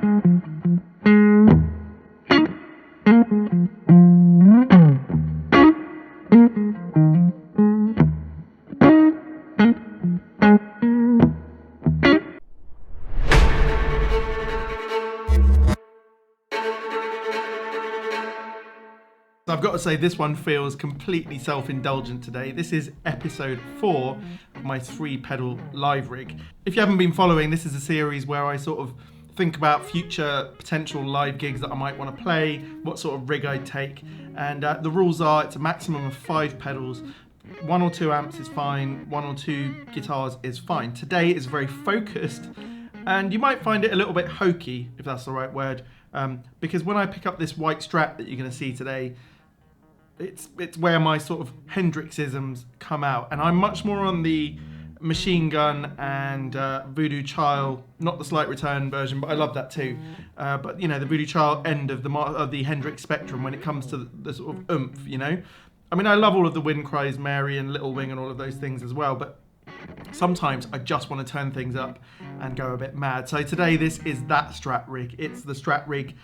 I've got to say this one feels completely self-indulgent today. This is episode 4 of my 3-pedal live rig. If you haven't been following, this is a series where I sort of think about future potential live gigs that I might want to play, what sort of rig I'd take, and the rules are it's a maximum of 5 pedals. 1 or 2 amps is fine, 1 or 2 guitars is fine. Today is very focused, and you might find it a little bit hokey, if that's the right word, because when I pick up this white Strat that you're going to see today, it's where my sort of Hendrix-isms come out, and I'm much more on the Machine Gun and Voodoo Child, not the Slight Return version, but I love that too. But you know, the Voodoo Child end of the Hendrix spectrum when it comes to the sort of oomph, you know. I mean, I love all of the Wind Cries Mary and Little Wing and all of those things as well, but sometimes I just want to turn things up and go a bit mad. So today this is that Strat rig. It's the Strat rig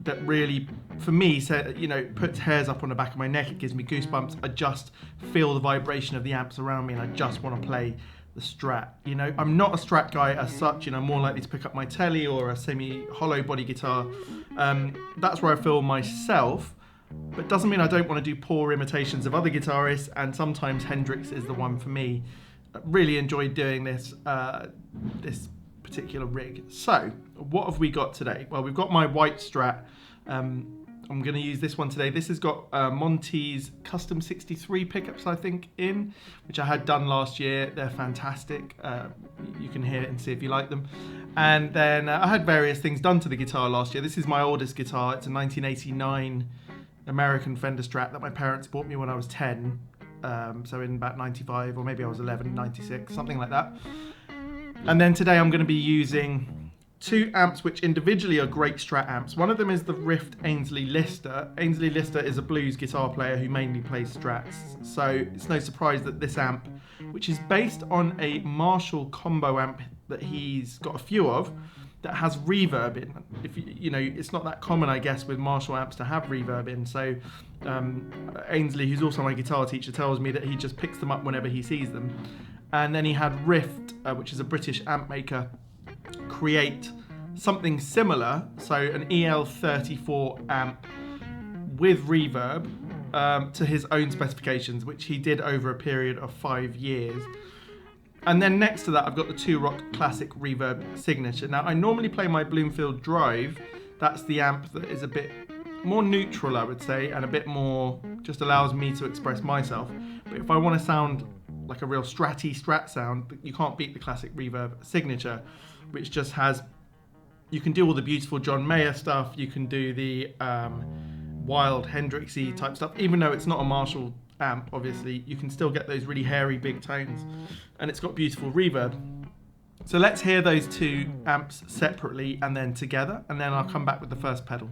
that really, for me, puts hairs up on the back of my neck. It gives me goosebumps. I just feel the vibration of the amps around me, and I just want to play the Strat. You know, I'm not a Strat guy as such. You know, I'm more likely to pick up my Telly or a semi-hollow body guitar. That's where I feel myself, but doesn't mean I don't want to do poor imitations of other guitarists. And sometimes Hendrix is the one for me. I really enjoyed doing this particular rig. So what have we got today? Well, we've got my white Strat. I'm going to use this one today. This has got Monty's Custom 63 pickups, I think, in, which I had done last year. They're fantastic. You can hear it and see if you like them. And then I had various things done to the guitar last year. This is my oldest guitar. It's a 1989 American Fender Strat that my parents bought me when I was 10. So in about 95, or maybe I was 11, 96, something like that. And then today I'm going to be using 2 amps which individually are great Strat amps. One of them is the Rift Ainsley Lister. Ainsley Lister is a blues guitar player who mainly plays Strats. So it's no surprise that this amp, which is based on a Marshall combo amp that he's got a few of, that has reverb in. It's not that common, I guess, with Marshall amps to have reverb in. So Ainsley, who's also my guitar teacher, tells me that he just picks them up whenever he sees them. And then he had Rift, which is a British amp maker, create something similar, so an EL34 amp with reverb to his own specifications, which he did over a period of 5 years. And then next to that, I've got the 2-Rock Classic Reverb Signature. Now, I normally play my Bloomfield Drive. That's the amp that is a bit more neutral, I would say, and a bit more, just allows me to express myself. But if I want to sound like a real Strat sound, you can't beat the Classic Reverb Signature, which just has, you can do all the beautiful John Mayer stuff, you can do the wild Hendrix-y type stuff, even though it's not a Marshall amp, obviously, you can still get those really hairy big tones, and it's got beautiful reverb. So let's hear those 2 amps separately and then together, and then I'll come back with the first pedal.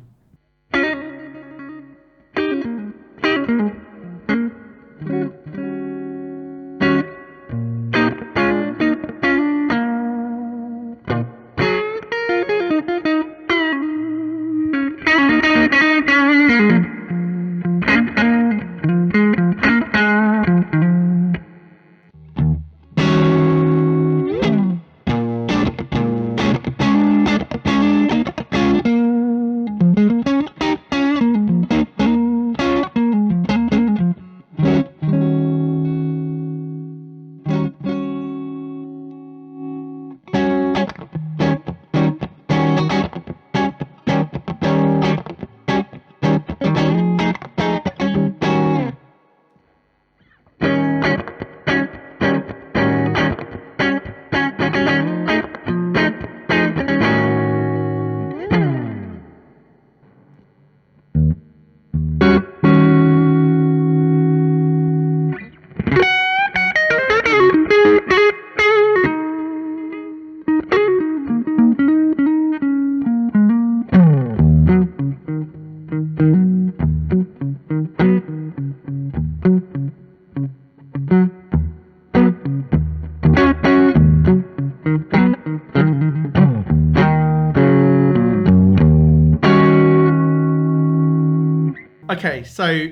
Okay, so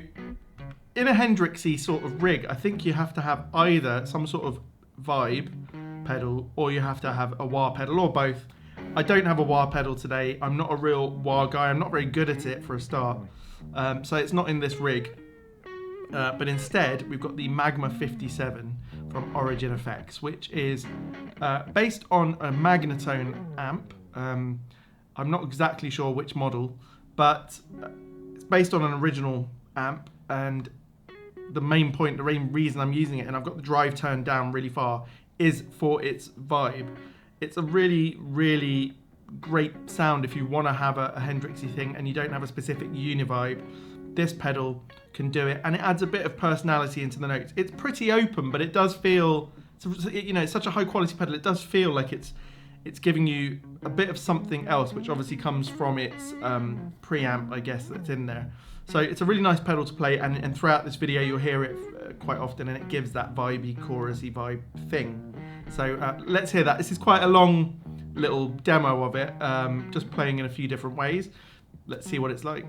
in a Hendrix-y sort of rig, I think you have to have either some sort of vibe pedal or you have to have a wah pedal or both. I don't have a wah pedal today. I'm not a real wah guy. I'm not very good at it for a start. So it's not in this rig. But instead, we've got the Magma57 from Origin Effects, which is based on a Magnatone amp. I'm not exactly sure which model, but it's based on an original amp, and the main reason I'm using it, and I've got the drive turned down really far, is for its vibe. It's a really, really great sound if you want to have a Hendrixy thing and you don't have a specific univibe. This pedal can do it, and it adds a bit of personality into the notes. It's pretty open, but it does feel, you know, it's such a high quality pedal. It does feel like it's giving you a bit of something else, which obviously comes from its preamp, I guess, that's in there. So it's a really nice pedal to play, and throughout this video you'll hear it quite often, and it gives that vibey, chorusy vibe thing. So let's hear that. This is quite a long little demo of it, just playing in a few different ways. Let's see what it's like.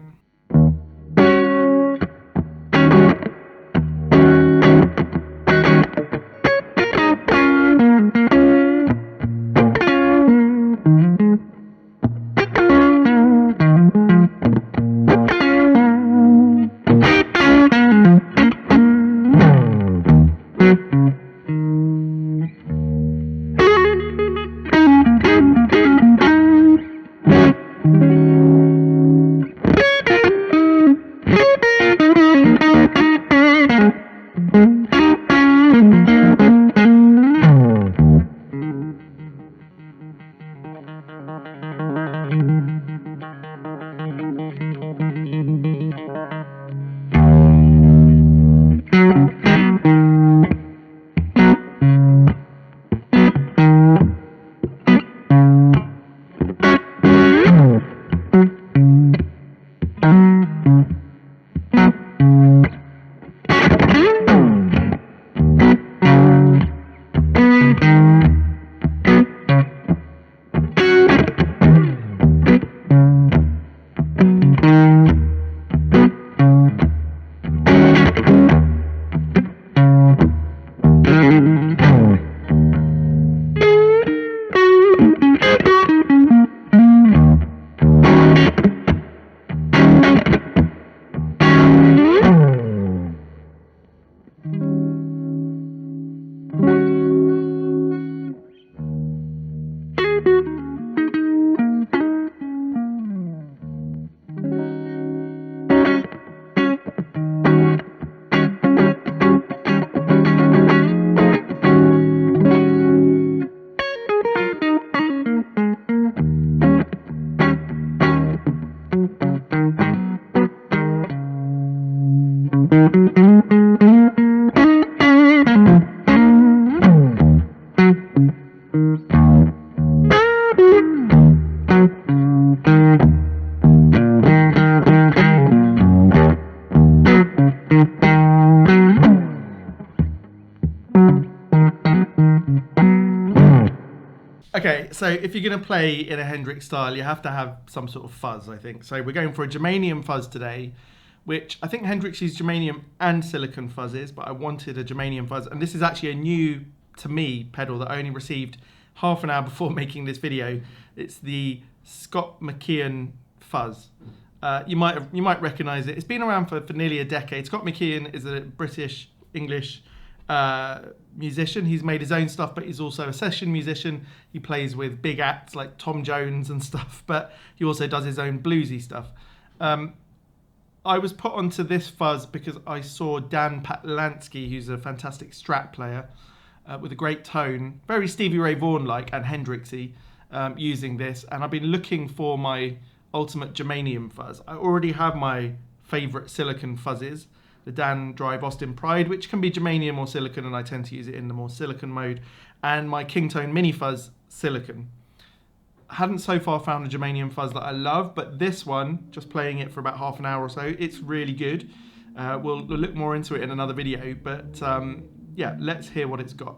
Okay, so if you're going to play in a Hendrix style, you have to have some sort of fuzz, I think. So we're going for a germanium fuzz today, which I think Hendrix uses germanium and silicon fuzzes, but I wanted a germanium fuzz. And this is actually a new, to me, pedal that I only received half an hour before making this video. It's the Scott McKeon fuzz. You might recognize it. It's been around for nearly a decade. Scott McKeon is a British-English musician. He's made his own stuff, but he's also a session musician. He plays with big acts like Tom Jones and stuff, but he also does his own bluesy stuff. I was put onto this fuzz because I saw Dan Patlansky, who's a fantastic Strat player with a great tone, very Stevie Ray Vaughan-like and Hendrixy, using this, and I've been looking for my ultimate germanium fuzz. I already have my favorite silicon fuzzes, the Dan Drive Austin Pride, which can be germanium or silicon, and I tend to use it in the more silicon mode, and my Kingtone Mini Fuzz silicon. I hadn't so far found a germanium fuzz that I love, but this one, just playing it for about half an hour or so, it's really good. We'll look more into it in another video, but yeah, let's hear what it's got.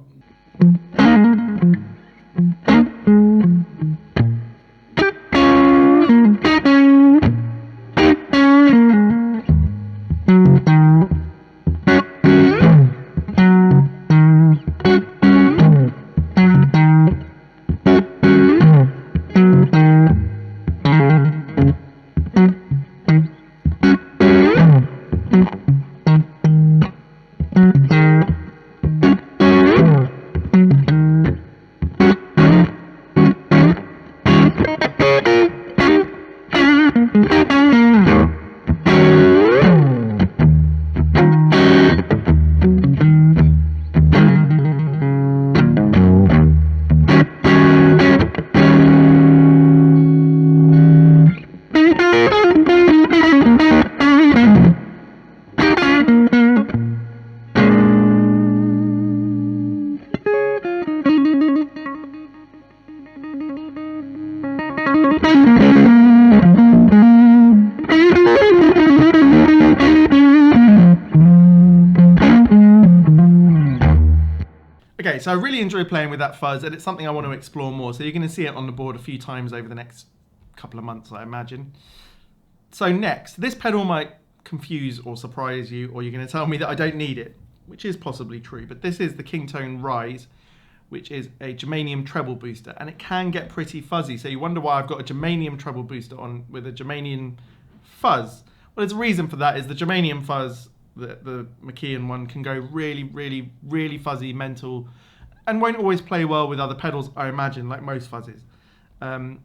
Okay, so I really enjoy playing with that fuzz, and it's something I want to explore more. So you're going to see it on the board a few times over the next couple of months, I imagine. So next, this pedal might confuse or surprise you, or you're going to tell me that I don't need it, which is possibly true. But this is the Kingtone Rise, which is a germanium treble booster, and it can get pretty fuzzy. So you wonder why I've got a germanium treble booster on with a germanium fuzz. Well, there's a reason for that. Is the germanium fuzz, the McKeon one, can go really, really, really fuzzy, mental, and won't always play well with other pedals, I imagine, like most fuzzes. And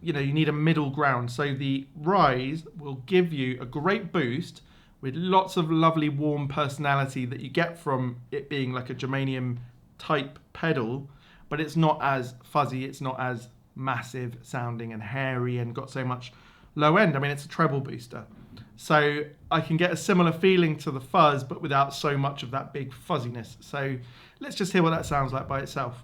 you know, you need a middle ground. So the Rise will give you a great boost with lots of lovely warm personality that you get from it being like a germanium type pedal, but it's not as fuzzy, it's not as massive sounding and hairy and got so much low end. I mean, it's a treble booster. So I can get a similar feeling to the fuzz, but without so much of that big fuzziness. So let's just hear what that sounds like by itself.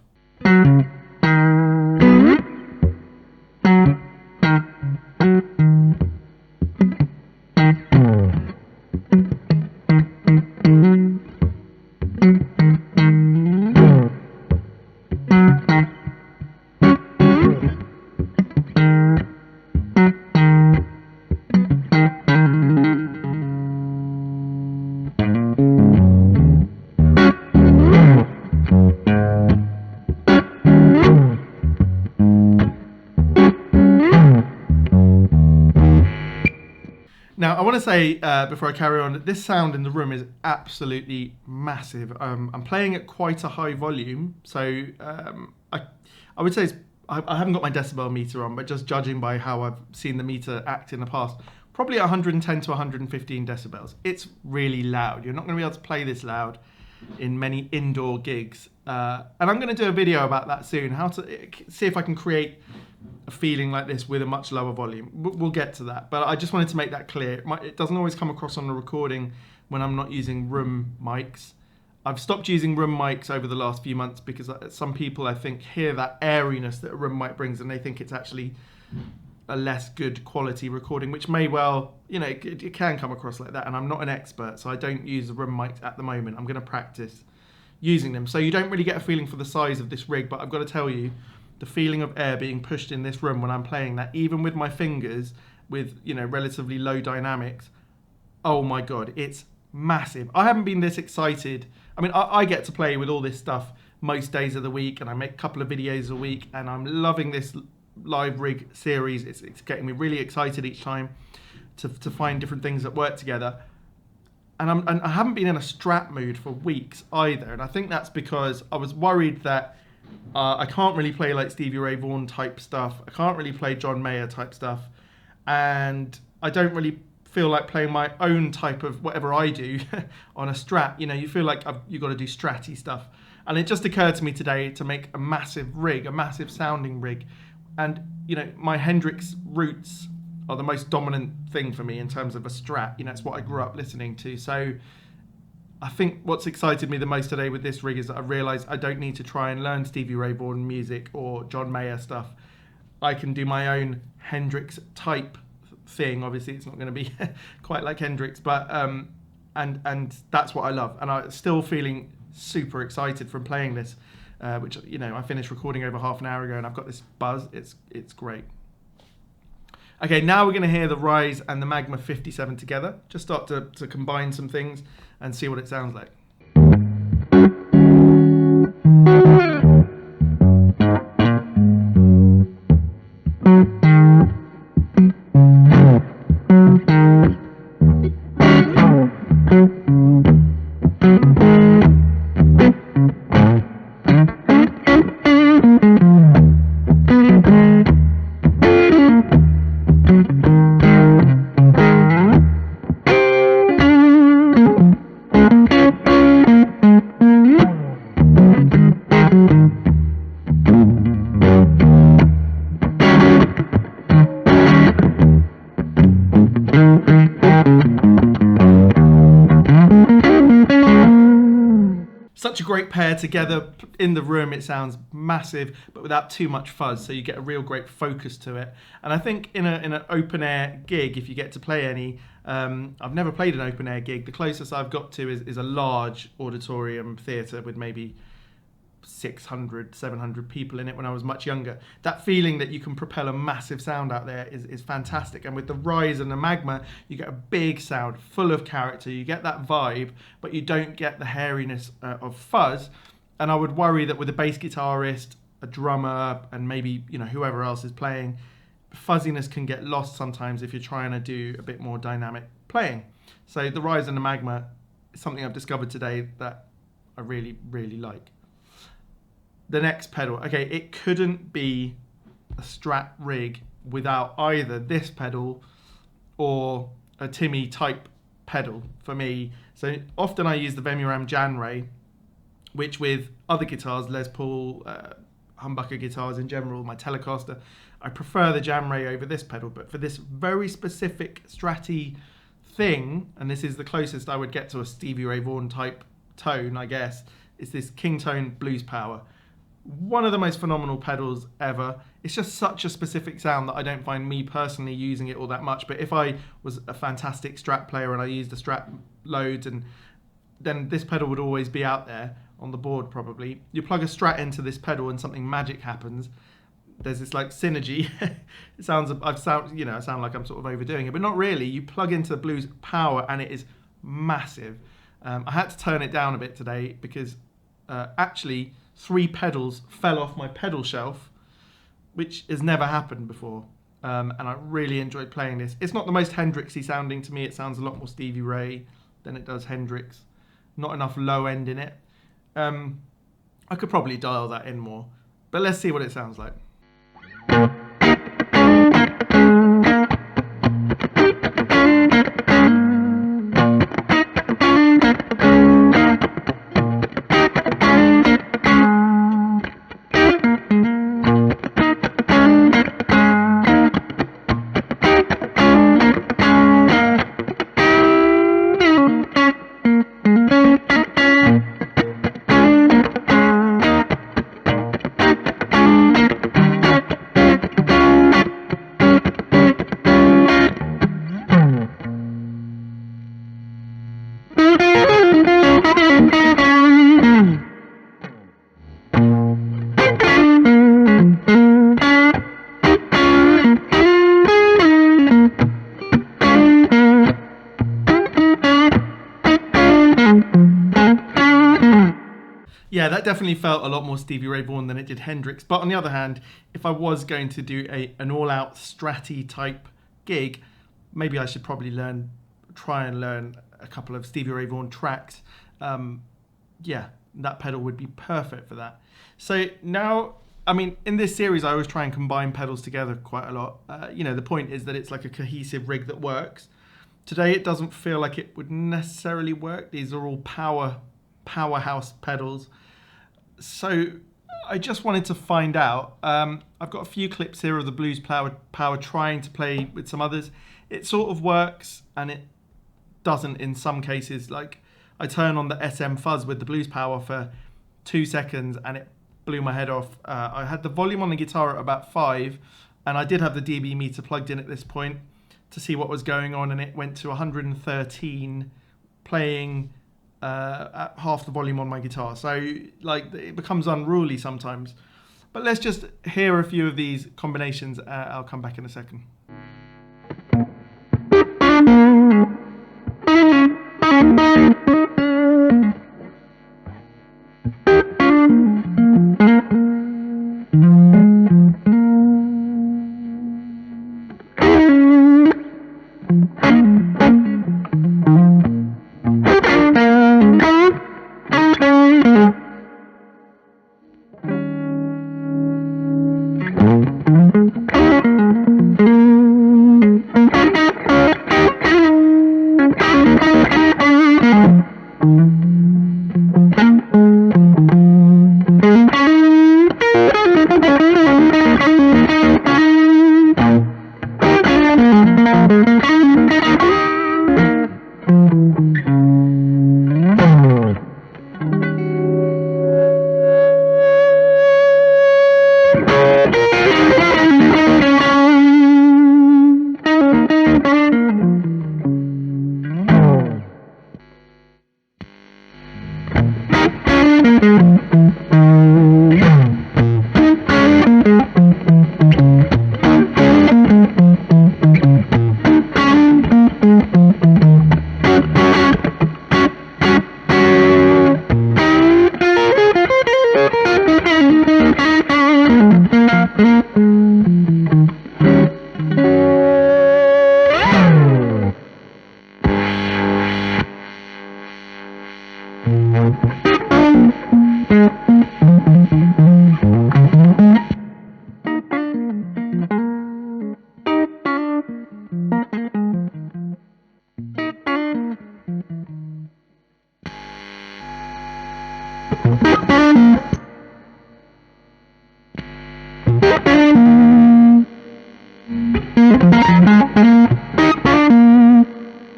Now, I want to say, before I carry on, that this sound in the room is absolutely massive. I'm playing at quite a high volume, so I would say I haven't got my decibel meter on, but just judging by how I've seen the meter act in the past, probably 110 to 115 decibels. It's really loud. You're not going to be able to play this loud in many indoor gigs. And I'm going to do a video about that soon, how to see if I can create a feeling like this with a much lower volume. We'll get to that, but I just wanted to make that clear. It doesn't always come across on the recording when I'm not using room mics. I've stopped using room mics over the last few months because some people, I think, hear that airiness that a room mic brings and they think it's actually a less good quality recording, which may well, you know, it can come across like that. And I'm not an expert, so I don't use the room mics at the moment. I'm going to practice using them. So you don't really get a feeling for the size of this rig, but I've got to tell you, the feeling of air being pushed in this room when I'm playing that, even with my fingers, with, you know, relatively low dynamics, oh my God, it's massive. I haven't been this excited. I mean, I get to play with all this stuff most days of the week, and I make a couple of videos a week, and I'm loving this live rig series. It's getting me really excited each time to find different things that work together. And I haven't been in a Strat mood for weeks either, and I think that's because I was worried that I can't really play like Stevie Ray Vaughan type stuff. I can't really play John Mayer type stuff. And I don't really feel like playing my own type of whatever I do on a Strat. You know, you feel like you've got to do Stratty stuff. And it just occurred to me today to make a massive rig, a massive sounding rig. And, you know, my Hendrix roots are the most dominant thing for me in terms of a Strat. You know, it's what I grew up listening to. So I think what's excited me the most today with this rig is that I realised I don't need to try and learn Stevie Ray Vaughan music or John Mayer stuff. I can do my own Hendrix type thing. Obviously, it's not going to be quite like Hendrix, but and that's what I love. And I'm still feeling super excited from playing this, which, you know, I finished recording over half an hour ago, and I've got this buzz. It's great. Okay, now we're going to hear the Rise and the Magma57 together. Just start to combine some things and see what it sounds like. great pair together in the room. It sounds massive, but without too much fuzz, so you get a real great focus to it. And I think in an open air gig, if you get to play any, I've never played an open air gig. The closest I've got to is a large auditorium theatre with maybe 600, 700 people in it when I was much younger. That feeling that you can propel a massive sound out there is fantastic. And with the Rise and the Magma, you get a big sound full of character. You get that vibe, but you don't get the hairiness of fuzz. And I would worry that with a bass guitarist, a drummer, and maybe whoever else is playing, fuzziness can get lost sometimes if you're trying to do a bit more dynamic playing. So the Rise and the Magma is something I've discovered today that I really, really like. The next pedal, okay, it couldn't be a Strat rig without either this pedal or a Timmy type pedal for me. So often I use the Vemuram Jan Ray, which with other guitars, Les Paul, humbucker guitars in general, my Telecaster, I prefer the Jan Ray over this pedal. But for this very specific Stratty thing, and this is the closest I would get to a Stevie Ray Vaughan type tone, I guess, is this Kingtone Blues Power. One of the most phenomenal pedals ever. It's just such a specific sound that I don't find me personally using it all that much. But if I was a fantastic Strat player and I used the Strat loads, and then this pedal would always be out there on the board probably. You plug a Strat into this pedal and something magic happens. There's this like synergy. It sounds, I sound like I'm sort of overdoing it, but not really. You plug into the Blues Power and it is massive. I had to turn it down a bit today because actually 3 pedals fell off my pedal shelf, which has never happened before. And I really enjoyed playing this. It's not the most Hendrix-y sounding to me. It sounds a lot more Stevie Ray than it does Hendrix. Not enough low end in it. I could probably dial that in more, but let's see what it sounds like. Yeah, that definitely felt a lot more Stevie Ray Vaughan than it did Hendrix. But on the other hand, if I was going to do an all-out Stratty type gig, maybe I should probably try and learn a couple of Stevie Ray Vaughan tracks. Yeah, that pedal would be perfect for that. So now, I mean, in this series, I always try and combine pedals together quite a lot. The point is that it's like a cohesive rig that works. Today, it doesn't feel like it would necessarily work. These are all powerhouse pedals. So I just wanted to find out. I've got a few clips here of the Blues Power trying to play with some others. It sort of works and it doesn't in some cases. Like I turn on the SM Fuzz with the Blues Power for 2 seconds and it blew my head off. I had the volume on the guitar at about 5 and I did have the dB meter plugged in at this point to see what was going on, and it went to 113 playing at half the volume on my guitar. So like it becomes unruly sometimes. But let's just hear a few of these combinations. I'll come back in a second.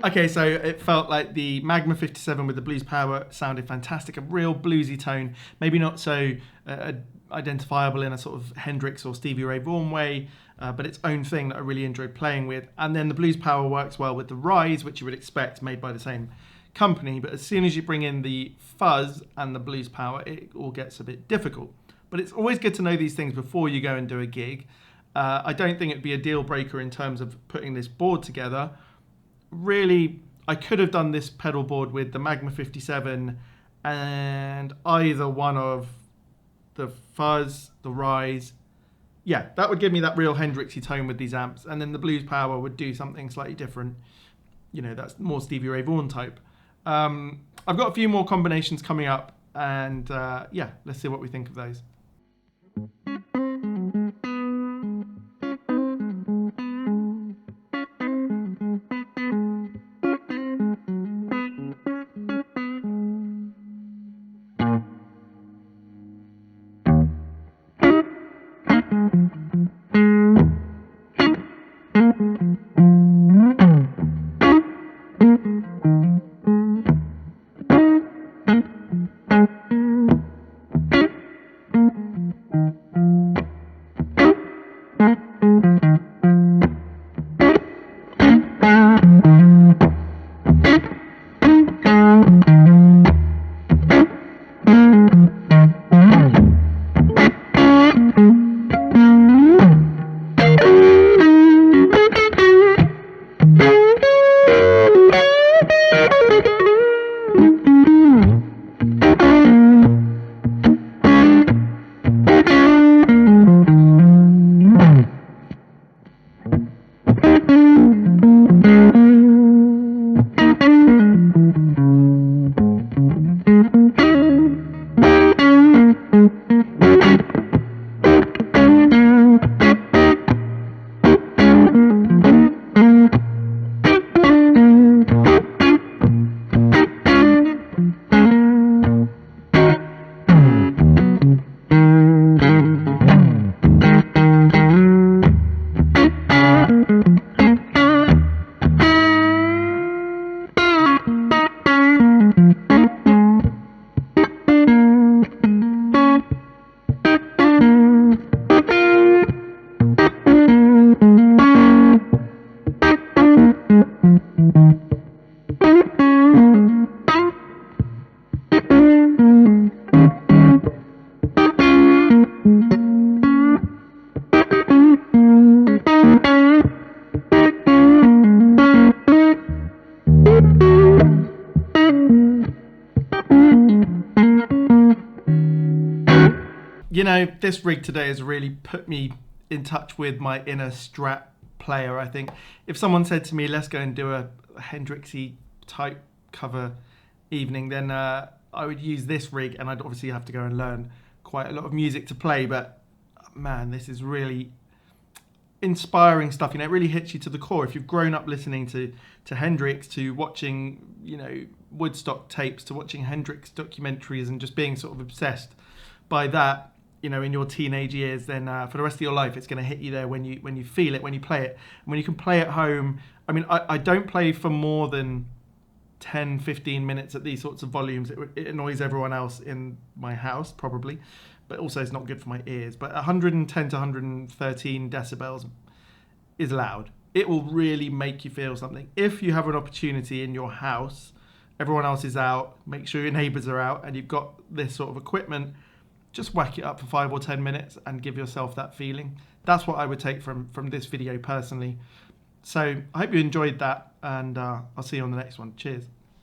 Okay, so it felt like the Magma57 with the blues power sounded fantastic, a real bluesy tone, maybe not so identifiable in a sort of Hendrix or Stevie Ray Vaughan way, but its own thing that I really enjoyed playing with. And then the blues power works well with the Rise, which you would expect, made by the same company, but as soon as you bring in the fuzz and the blues power, it all gets a bit difficult. But it's always good to know these things before you go and do a gig. I don't think it'd be a deal breaker in terms of putting this board together. Really, I could have done this pedal board with the Magma57 and either one of the fuzz, the Rise. Yeah, that would give me that real Hendrixy tone with these amps, and then the blues power would do something slightly different. You know, that's more Stevie Ray Vaughan type. I've got a few more combinations coming up, and yeah, let's see what we think of those. You know, this rig today has really put me in touch with my inner Strat player, I think. If someone said to me, let's go and do a Hendrixy type cover evening, then I would use this rig, and I'd obviously have to go and learn quite a lot of music to play, but man, this is really inspiring stuff. You know, it really hits you to the core. If you've grown up listening to Hendrix, to watching, you know, Woodstock tapes, to watching Hendrix documentaries and just being sort of obsessed by that, you know, in your teenage years, then for the rest of your life, it's going to hit you there when you feel it, when you play it. And when you can play at home, I mean, I don't play for more than 10, 15 minutes at these sorts of volumes. It annoys everyone else in my house, probably, but also it's not good for my ears. But 110 to 113 decibels is loud. It will really make you feel something. If you have an opportunity in your house, everyone else is out, make sure your neighbours are out, and you've got this sort of equipment, just whack it up for 5 or 10 minutes and give yourself that feeling. That's what I would take from this video personally. So I hope you enjoyed that, and I'll see you on the next one. Cheers.